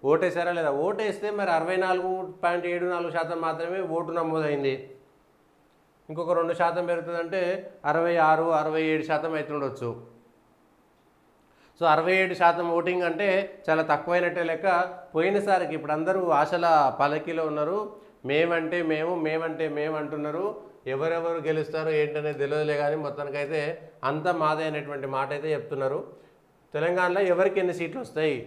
ఓటేసారా లేదా? ఓటేస్తే మరి 64.74% మాత్రమే ఓటు నమోదైంది. ఇంకొక 2% పెరుగుతుందంటే 66, 67% అవుతుండొచ్చు. సో 67% ఓటింగ్ అంటే చాలా తక్కువైనట్టే లెక్క. పోయినసారికి ఇప్పుడు అందరూ ఆశల పల్లకీలో ఉన్నారు. మేమంటే మేము అంటున్నారు. ఎవరెవరు గెలుస్తారో ఏంటనేది తెలియదులే, కానీ మొత్తానికైతే అంతా మాదే అనేటువంటి మాట అయితే చెప్తున్నారు. తెలంగాణలో ఎవరికి ఎన్ని సీట్లు వస్తాయి,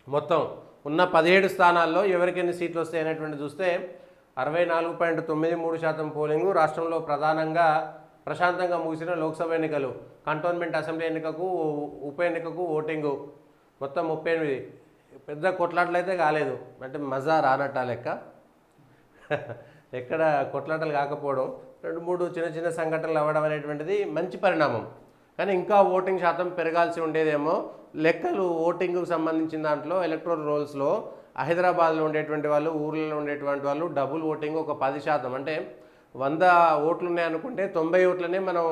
మొత్తం ఉన్న 17 స్థానాల్లో ఎవరికి ఎన్ని సీట్లు వస్తాయి అనేటువంటి చూస్తే 64.93% పోలింగు. రాష్ట్రంలో ప్రధానంగా ప్రశాంతంగా ముగిసిన లోక్సభ ఎన్నికలు, కంటోన్మెంట్ అసెంబ్లీ ఎన్నికకు, ఉప ఎన్నికకు ఓటింగు మొత్తం 38. పెద్ద కొట్లాటలు అయితే కాలేదు, అంటే మజా రానట్ట లెక్క. ఎక్కడ కొట్లాటలు కాకపోవడం, 2-3 చిన్న చిన్న సంఘటనలు అవ్వడం అనేటువంటిది మంచి పరిణామం. కానీ ఇంకా ఓటింగ్ శాతం పెరగాల్సి ఉండేదేమో. లెక్కలు ఓటింగ్కు సంబంధించిన దాంట్లో ఎలక్టోరల్ రోల్స్లో హైదరాబాద్లో ఉండేటువంటి వాళ్ళు, ఊర్లలో ఉండేటువంటి వాళ్ళు డబుల్ ఓటింగ్ ఒక 10%, అంటే 100 ఓట్లు ఉన్నాయనుకుంటే 90 ఓట్లనే మనం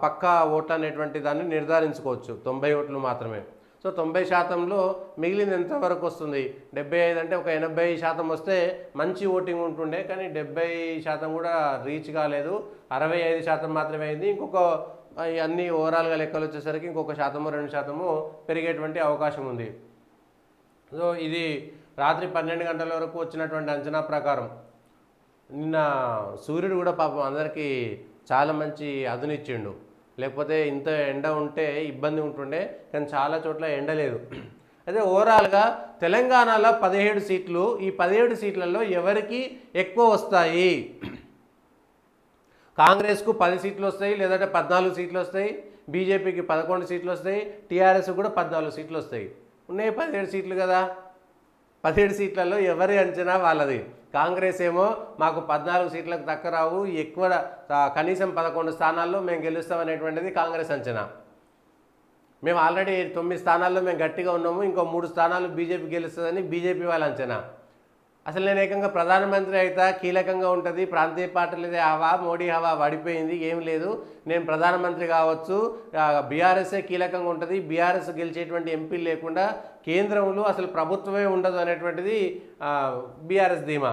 పక్కా ఓట్లు అనేటువంటి దాన్ని నిర్ధారించుకోవచ్చు. 90 ఓట్లు మాత్రమే. సో 90%లో మిగిలింది ఎంతవరకు వస్తుంది? 75, అంటే ఒక 80% వస్తే మంచి ఓటింగ్ ఉంటుండే. కానీ 70% కూడా రీచ్ కాలేదు. 65% మాత్రమే అయింది. ఇంకొక అన్ని ఓవరాల్గా లెక్కలు వచ్చేసరికి ఇంకొక 1%-2% పెరిగేటువంటి అవకాశం ఉంది. సో ఇది రాత్రి 12 గంటల వరకు వచ్చినటువంటి అంచనా ప్రకారం. నిన్న సూర్యుడు కూడా పాపం అందరికీ చాలా మంచి అదునిచ్చిండు. లేకపోతే ఇంత ఎండ ఉంటే ఇబ్బంది ఉంటుండే, కానీ చాలా చోట్ల ఎండ లేదు. అయితే ఓవరాల్గా తెలంగాణలో 17 సీట్లు. ఈ 17 సీట్లలో ఎవరికి ఎక్కువ వస్తాయి? కాంగ్రెస్కు 10 సీట్లు వస్తాయి, లేదంటే 14 సీట్లు వస్తాయి. బీజేపీకి 11 సీట్లు వస్తాయి. టీఆర్ఎస్ కూడా 14 సీట్లు వస్తాయి. ఉన్నాయి 17 సీట్లు కదా. 17 సీట్లలో ఎవరి అంచనా వాళ్ళది. కాంగ్రెస్ ఏమో మాకు 14 సీట్లకు తక్కువ రావు, ఎక్కువ కనీసం 11 స్థానాల్లో మేము గెలుస్తామనేటువంటిది కాంగ్రెస్ అంచనా. మేము ఆల్రెడీ 9 స్థానాల్లో మేము గట్టిగా ఉన్నాము, ఇంకో 3 స్థానాలు బీజేపీ గెలుస్తుందని బీజేపీ వాళ్ళ అంచనా. అసలు నేను ఏకంగా ప్రధానమంత్రి అయితే కీలకంగా ఉంటుంది, ప్రాంతీయ పార్టీలదే హవా, మోడీ హవా పడిపోయింది, ఏం లేదు, నేను ప్రధానమంత్రి కావచ్చు, బీఆర్ఎస్ఏ కీలకంగా ఉంటుంది, బీఆర్ఎస్ గెలిచేటువంటి ఎంపీలు లేకుండా కేంద్రంలో అసలు ప్రభుత్వమే ఉండదు అనేటువంటిది బీఆర్ఎస్ ధీమా.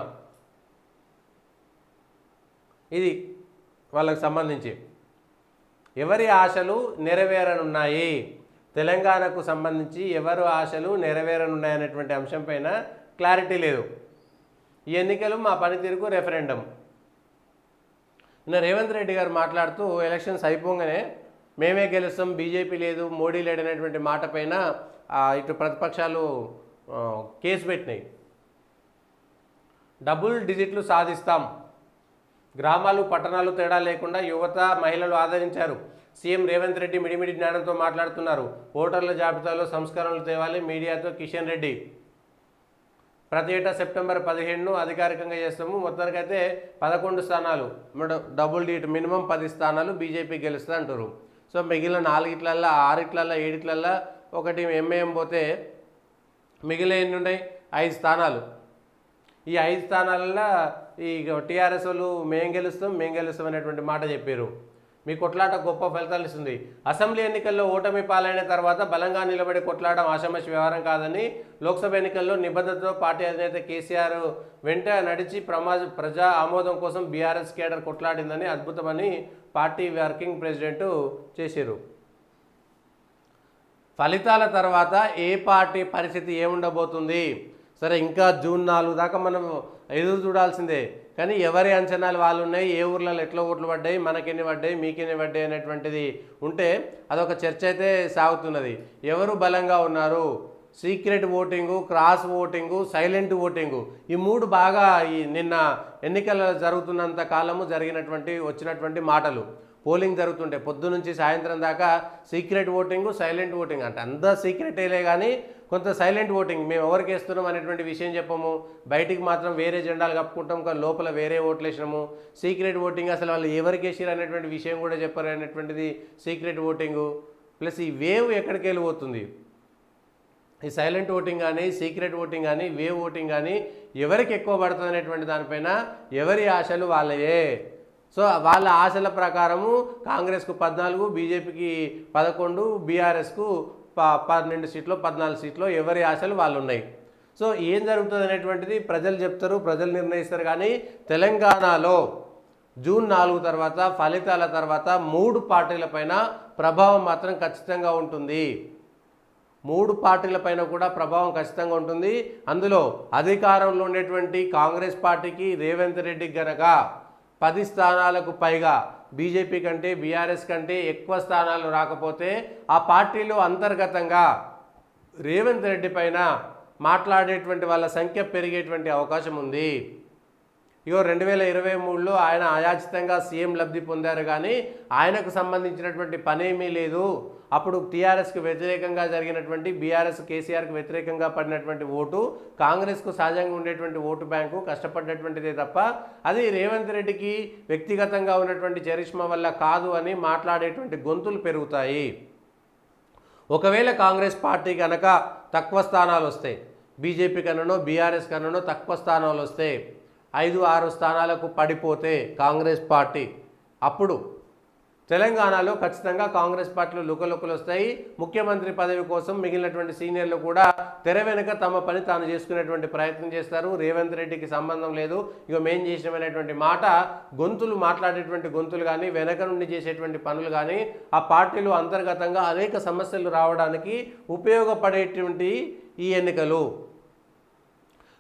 ఇది వాళ్ళకు సంబంధించి ఎవరి ఆశలు నెరవేరనున్నాయి, తెలంగాణకు సంబంధించి ఎవరు ఆశలు నెరవేరనున్నాయనేటువంటి అంశం పైన క్లారిటీ లేదు. ఈ ఎన్నికలు మా పనితీరుకు రెఫరెండం. నిన్న రేవంత్ రెడ్డి గారు మాట్లాడుతూ ఎలక్షన్స్ అయిపోగానే మేమే గెలుస్తాం, బీజేపీ లేదు, మోడీ లేడు అనేటువంటి మాట పైన ఇటు ప్రతిపక్షాలు కేసు పెట్టినాయి. డబుల్ డిజిట్లు సాధిస్తాం, గ్రామాలు పట్టణాలు తేడా లేకుండా యువత మహిళలు ఆదరించారు. సీఎం రేవంత్ రెడ్డి మిడిమిడి జ్ఞానంతో మాట్లాడుతున్నారు. ఓటర్ల జాబితాలో సంస్కరణలు తేవాలి, మీడియాతో కిషన్ రెడ్డి. ప్రతి ఏటా సెప్టెంబర్ 15ను అధికారికంగా చేస్తాము. మొత్తానికైతే 11 స్థానాలు, డబుల్ డిజిట్ మినిమం 10 స్థానాలు బీజేపీ గెలుస్తుంది అంటారు. సో మిగిలిన 4 6 7 ఒకటి ఎంఐఎం పోతే మిగిలిన ఎన్ని ఉన్నాయి? 5 స్థానాలు. ఈ 5 స్థానాలలో ఈ టీఆర్ఎస్ వాళ్ళు మేము గెలుస్తాం అనేటువంటి మాట చెప్పారు. మీ కొట్లాట గొప్ప ఫలితాలు ఇస్తుంది. అసెంబ్లీ ఎన్నికల్లో ఓటమి పాలైన తర్వాత బలంగా నిలబడి కొట్లాడడం ఆషామాషి వ్యవహారం కాదని, లోక్సభ ఎన్నికల్లో నిబద్ధతతో పార్టీ అధినేత కేసీఆర్ వెంట నడిచి ప్రజా ఆమోదం కోసం బీఆర్ఎస్ కేడర్ కొట్లాడిందని, అద్భుతమని పార్టీ వర్కింగ్ ప్రెసిడెంట్ చేశారు. ఫలితాల తర్వాత ఏ పార్టీ పరిస్థితి ఏముండబోతుంది? సరే, ఇంకా జూన్ 4 దాకా మనం ఎదురు చూడాల్సిందే. కానీ ఎవరి అంచనాలు వాళ్ళు ఉన్నాయి, ఏ ఊర్లలో ఎట్లా ఓట్లు పడ్డాయి, మనకెన్ని పడ్డాయి, మీకెన్ని పడ్డాయి అనేటువంటిది ఉంటే అదొక చర్చ అయితే సాగుతున్నది. ఎవరు బలంగా ఉన్నారు? Secret voting, cross voting, silent voting, ఈ 3 బాగా ఈ నిన్న ఎన్నికల జరుగుతున్నంత కాలము వచ్చినటువంటి మాటలు. పోలింగ్ జరుగుతుంటే పొద్దు నుంచి సాయంత్రం దాకా సీక్రెట్ ఓటింగు, సైలెంట్ ఓటింగ్ అంటే అంతా సీక్రెటేలే, కానీ కొంత సైలెంట్ ఓటింగ్. మేము ఎవరికి వేస్తున్నాం అనేటువంటి విషయం చెప్పము, బయటికి మాత్రం వేరే జెండాలు కప్పుకుంటాం, కానీ లోపల వేరే ఓట్లు వేసినాము. సీక్రెట్ ఓటింగ్ అసలు వాళ్ళు ఎవరికి వేసారు అనేటువంటి విషయం కూడా చెప్పారు అనేటువంటిది సీక్రెట్ ఓటింగు. ప్లస్ ఈ వేవ్ ఎక్కడికి వెళ్ళిపోతుంది? ఈ సైలెంట్ ఓటింగ్ కానీ, సీక్రెట్ ఓటింగ్ కానీ, వేవ్ ఓటింగ్ కానీ ఎవరికి ఎక్కువ పడుతుంది అనేటువంటి దానిపైన ఎవరి ఆశలు వాళ్ళయే. సో వాళ్ళ ఆశల ప్రకారము కాంగ్రెస్కు 14, బీజేపీకి 11, బీఆర్ఎస్కు 12 సీట్లో 14 సీట్లో ఎవరి ఆశలు వాళ్ళు ఉన్నాయి. సో ఏం జరుగుతుంది అనేటువంటిది ప్రజలు చెప్తారు, ప్రజలు నిర్ణయిస్తారు. కానీ తెలంగాణలో జూన్ 4 తర్వాత ఫలితాల తర్వాత 3 పార్టీలపైన ప్రభావం మాత్రం ఖచ్చితంగా ఉంటుంది. 3 పార్టీలపైన కూడా ప్రభావం ఖచ్చితంగా ఉంటుంది. అందులో అధికారంలో ఉండేటువంటి కాంగ్రెస్ పార్టీకి రేవంత్ రెడ్డికి గనక 10 స్థానాలకు పైగా బీజేపీ కంటే బీఆర్ఎస్ కంటే ఎక్కువ స్థానాలు రాకపోతే ఆ పార్టీలో అంతర్గతంగా రేవంత్ రెడ్డి పైన మాట్లాడేటువంటి వాళ్ళ సంఖ్య పెరిగేటువంటి అవకాశం ఉంది. ఇగో 2023లో ఆయన అయాచితంగా సీఎం లబ్ధి పొందారు, కానీ ఆయనకు సంబంధించినటువంటి పనేమీ లేదు. అప్పుడు టీఆర్ఎస్కి వ్యతిరేకంగా జరిగినటువంటి బీఆర్ఎస్ కేసీఆర్కి వ్యతిరేకంగా పడినటువంటి ఓటు కాంగ్రెస్కు సహజంగా ఉండేటువంటి ఓటు బ్యాంకు కష్టపడ్డటువంటిదే తప్ప అది రేవంత్ రెడ్డికి వ్యక్తిగతంగా ఉన్నటువంటి చరిష్మా వల్ల కాదు అని మాట్లాడేటువంటి గొంతులు పెరుగుతాయి. ఒకవేళ కాంగ్రెస్ పార్టీ కనుక తక్కువ స్థానాలు వస్తాయి, బీజేపీ కన్నానో బీఆర్ఎస్ కన్నానో తక్కువ స్థానాలు వస్తే 5-6 స్థానాలకు పడిపోతే కాంగ్రెస్ పార్టీ, అప్పుడు తెలంగాణలో ఖచ్చితంగా కాంగ్రెస్ పార్టీలో లుకలుకలు వస్తాయి. ముఖ్యమంత్రి పదవి కోసం మిగిలినటువంటి సీనియర్లు కూడా తెర వెనుక తమ పని తాను చేసుకునేటువంటి ప్రయత్నం చేస్తారు. రేవంత్ రెడ్డికి సంబంధం లేదు, ఇక మేం చేసినమైనటువంటి మాట గొంతులు మాట్లాడేటువంటి గొంతులు కానీ వెనక నుండి చేసేటువంటి పనులు కానీ ఆ పార్టీలో అంతర్గతంగా అనేక సమస్యలు రావడానికి ఉపయోగపడేటువంటి ఈ ఎన్నికలు.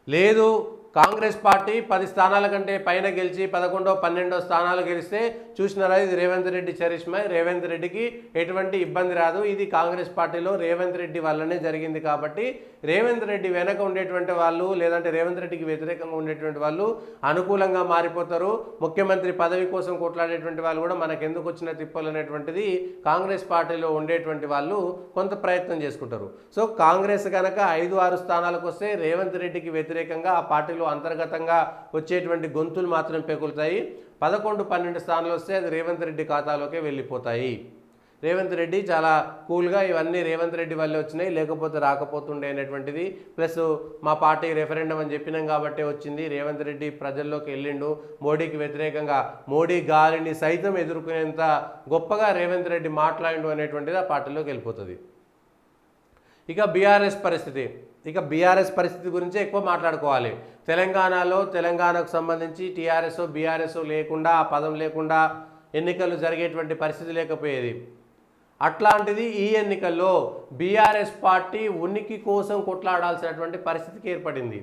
లేదు కాంగ్రెస్ పార్టీ 10 స్థానాల కంటే పైన గెలిచి 11, 12 స్థానాలు గెలిస్తే చూసినారా ఇది రేవంత్ రెడ్డి చరిష్మా, రేవంత్ రెడ్డికి ఎటువంటి ఇబ్బంది రాదు, ఇది కాంగ్రెస్ పార్టీలో రేవంత్ రెడ్డి వల్లనే జరిగింది. కాబట్టి రేవంత్ రెడ్డి వెనక ఉండేటువంటి వాళ్ళు లేదంటే రేవంత్ రెడ్డికి వ్యతిరేకంగా ఉండేటువంటి వాళ్ళు అనుకూలంగా మారిపోతారు. ముఖ్యమంత్రి పదవి కోసం కొట్లాడేటువంటి వాళ్ళు కూడా మనకెందుకు వచ్చిన తిప్పలు అనేటువంటిది కాంగ్రెస్ పార్టీలో ఉండేటువంటి వాళ్ళు కొంత ప్రయత్నం చేసుకుంటారు. సో కాంగ్రెస్ కనుక 5-6 స్థానాలకు వస్తే రేవంత్ రెడ్డికి వ్యతిరేకంగా ఆ పార్టీలో అంతర్గతంగా వచ్చేటువంటి గొంతులు మాత్రం పెకులుతాయి. 11, 12 స్థానాలు వస్తే అది రేవంత్ రెడ్డి ఖాతాలోకే వెళ్ళిపోతాయి. రేవంత్ రెడ్డి చాలా కూల్గా ఇవన్నీ రేవంత్ రెడ్డి వల్లే వచ్చినాయి, లేకపోతే రాకపోతుండే అనేటువంటిది. ప్లస్ మా పార్టీ రెఫరెండం అని చెప్పినాం కాబట్టి వచ్చింది, రేవంత్ రెడ్డి ప్రజల్లోకి వెళ్ళిండు, మోడీకి వ్యతిరేకంగా మోడీ గాలిని సైతం ఎదుర్కొనేంత గొప్పగా రేవంత్ రెడ్డి మాట్లాడిండు అనేటువంటిది ఆ పార్టీలోకి వెళ్ళిపోతుంది. ఇక బీఆర్ఎస్ పరిస్థితి గురించే ఎక్కువ మాట్లాడుకోవాలి. తెలంగాణకు సంబంధించి టీఆర్ఎస్ బీఆర్ఎస్ లేకుండా ఆ పదం లేకుండా ఎన్నికలు జరిగేటువంటి పరిస్థితి లేకపోయేది. అట్లాంటిది ఈ ఎన్నికల్లో బీఆర్ఎస్ పార్టీ ఉనికి కోసం కొట్లాడాల్సినటువంటి పరిస్థితికి ఏర్పడింది.